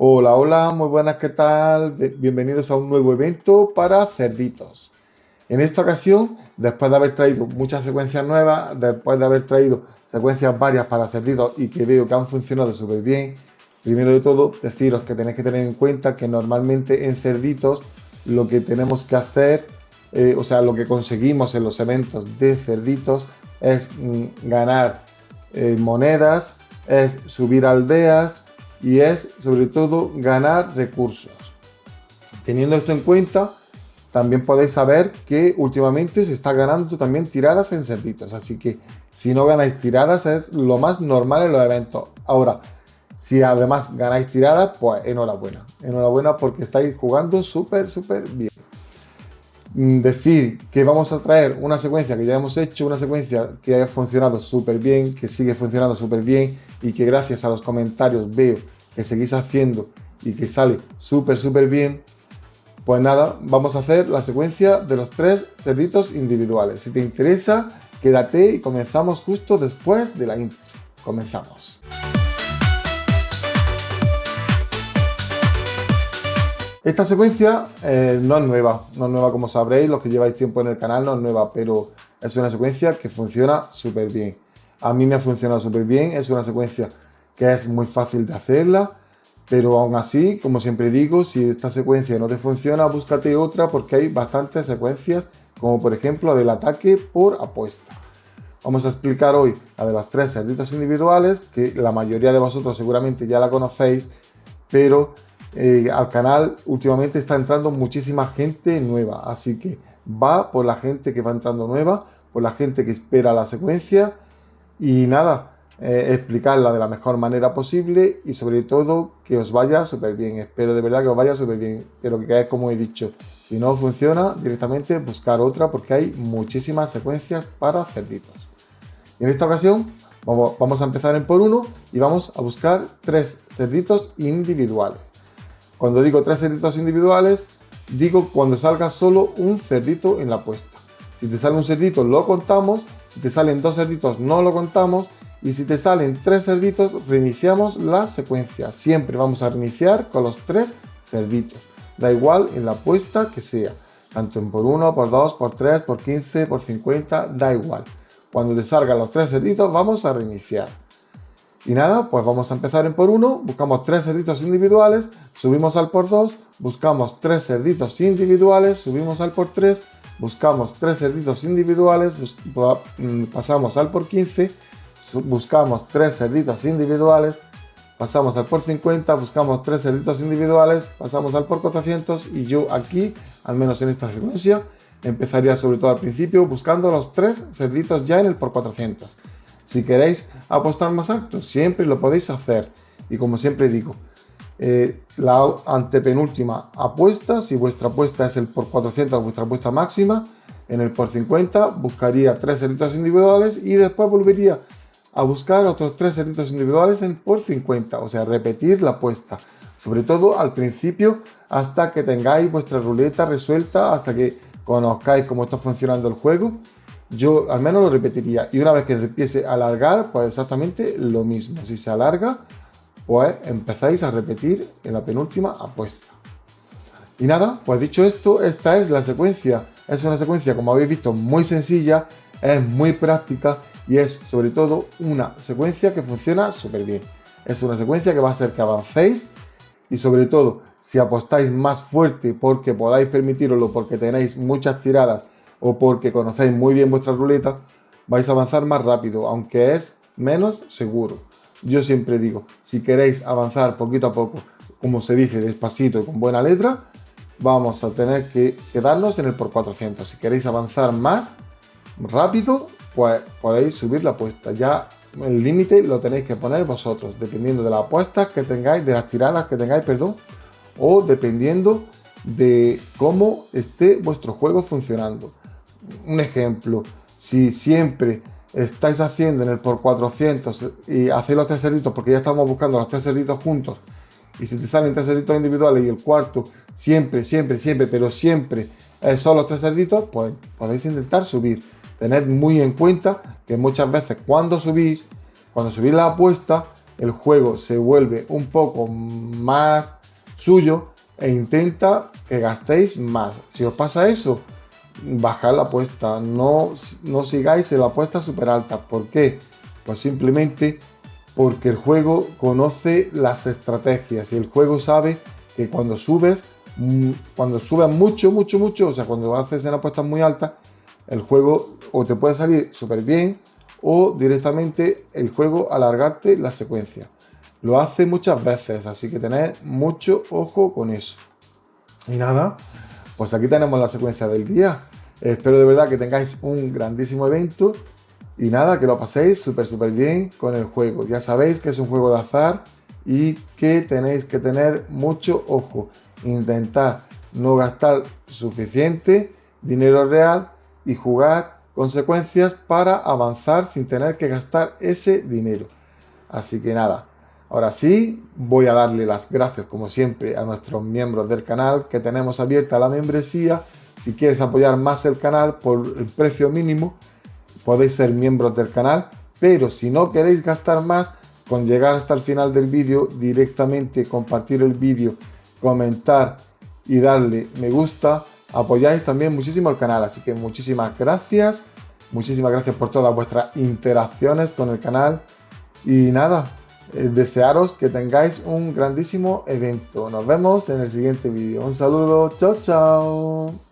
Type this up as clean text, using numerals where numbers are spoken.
Hola, hola, muy buenas, ¿qué tal? Bienvenidos a un nuevo evento para cerditos. En esta ocasión, después de haber traído muchas secuencias nuevas, después de haber traído secuencias varias para cerditos y que veo que han funcionado súper bien, primero de todo, deciros que tenéis que tener en cuenta que normalmente en cerditos lo que tenemos que hacer, o sea, lo que conseguimos en los eventos de cerditos es ganar monedas, es subir aldeas y es sobre todo ganar recursos. Teniendo esto en cuenta, también podéis saber que últimamente se está ganando también tiradas en cerditos, así que si no ganáis tiradas es lo más normal en los eventos. Ahora, si además ganáis tiradas, pues enhorabuena. Enhorabuena porque estáis jugando súper bien. Decir que vamos a traer una secuencia que ya hemos hecho, una secuencia que ha funcionado súper bien, que sigue funcionando súper bien y que gracias a los comentarios veo que seguís haciendo y que sale súper bien. Pues nada, vamos a hacer la secuencia de los 3 cerditos individuales. Si te interesa, quédate y comenzamos justo después de la intro. Comenzamos. Esta secuencia no es nueva, no es nueva como sabréis, los que lleváis tiempo en el canal no es nueva, pero es una secuencia que funciona súper bien. A mí me ha funcionado súper bien, es una secuencia que es muy fácil de hacerla, pero aún así, como siempre digo, si esta secuencia no te funciona, búscate otra porque hay bastantes secuencias, como por ejemplo la del ataque por apuesta. Vamos a explicar hoy la de los 3 cerditos individuales, que la mayoría de vosotros seguramente ya la conocéis, pero al canal últimamente está entrando muchísima gente nueva, así que va por la gente que va entrando nueva, por la gente que espera la secuencia y nada, explicarla de la mejor manera posible y sobre todo que os vaya súper bien. Espero de verdad que os vaya súper bien, pero que como he dicho, si no funciona directamente buscar otra porque hay muchísimas secuencias para cerditos. Y en esta ocasión vamos a empezar en por uno y vamos a buscar 3 cerditos individuales. Cuando digo 3 cerditos individuales, digo cuando salga solo un cerdito en la apuesta. Si te sale un cerdito, lo contamos. Si te salen 2 cerditos, no lo contamos. Y si te salen 3 cerditos, reiniciamos la secuencia. Siempre vamos a reiniciar con los 3 cerditos. Da igual en la apuesta que sea. Tanto en por 1, por 2, por 3, por 15, por 50, da igual. Cuando te salgan los 3 cerditos, vamos a reiniciar. Y nada, pues vamos a empezar en por 1, buscamos 3 cerditos individuales, subimos al por 2, buscamos 3 cerditos individuales, subimos al por 3, buscamos 3 cerditos individuales, pasamos al por 15, buscamos 3 cerditos individuales, pasamos al por 50, buscamos 3 cerditos individuales, pasamos al por 400 y yo aquí, al menos en esta secuencia, empezaría sobre todo al principio buscando los 3 cerditos ya en el por 400. Si queréis apostar más alto, siempre lo podéis hacer. Y como siempre digo, la antepenúltima apuesta, si vuestra apuesta es el por 400, vuestra apuesta máxima, en el por 50 buscaría 3 cerditos individuales y después volvería a buscar otros 3 cerditos individuales en por 50, o sea, repetir la apuesta. Sobre todo al principio, hasta que tengáis vuestra ruleta resuelta, hasta que conozcáis cómo está funcionando el juego. Yo al menos lo repetiría y una vez que se empiece a alargar, pues exactamente lo mismo. Si se alarga, pues empezáis a repetir en la penúltima apuesta. Y nada, pues dicho esto, esta es la secuencia. Es una secuencia, como habéis visto, muy sencilla, es muy práctica y es sobre todo una secuencia que funciona súper bien. Es una secuencia que va a hacer que avancéis y sobre todo, si apostáis más fuerte porque podáis permitiroslo, porque tenéis muchas tiradas o porque conocéis muy bien vuestra ruleta, vais a avanzar más rápido, aunque es menos seguro. Yo siempre digo, si queréis avanzar poquito a poco, como se dice, despacito y con buena letra, vamos a tener que quedarnos en el por 400. Si queréis avanzar más rápido, pues podéis subir la apuesta. Ya el límite lo tenéis que poner vosotros, dependiendo de las apuestas que tengáis, de las tiradas que tengáis, perdón, o dependiendo de cómo esté vuestro juego funcionando. Un ejemplo, si siempre estáis haciendo en el por 400 y hacéis los 3 cerditos porque ya estamos buscando los 3 cerditos juntos y si te salen 3 cerditos individuales y el cuarto siempre, pero siempre son los 3 cerditos, pues podéis intentar subir. Tened muy en cuenta que muchas veces cuando subís la apuesta, el juego se vuelve un poco más suyo e intenta que gastéis más. Si os pasa eso, bajad la apuesta, no sigáis en la apuesta súper alta. ¿Por qué? Pues simplemente porque el juego conoce las estrategias y el juego sabe que cuando subes mucho, o sea, cuando haces en apuestas muy altas, el juego o te puede salir súper bien o directamente el juego alargarte la secuencia. Lo hace muchas veces, así que tened mucho ojo con eso. Y nada, pues aquí tenemos la secuencia del día. Espero de verdad que tengáis un grandísimo evento y nada, que lo paséis súper bien con el juego. Ya sabéis que es un juego de azar y que tenéis que tener mucho ojo. Intentar no gastar suficiente dinero real y jugar consecuencias para avanzar sin tener que gastar ese dinero. Así que nada, ahora sí voy a darle las gracias como siempre a nuestros miembros del canal que tenemos abierta la membresía. Si quieres apoyar más el canal por el precio mínimo, podéis ser miembros del canal, pero si no queréis gastar más, con llegar hasta el final del vídeo, directamente compartir el vídeo, comentar y darle me gusta, apoyáis también muchísimo el canal. Así que muchísimas gracias por todas vuestras interacciones con el canal y nada, desearos que tengáis un grandísimo evento. Nos vemos en el siguiente vídeo. Un saludo, chao chao.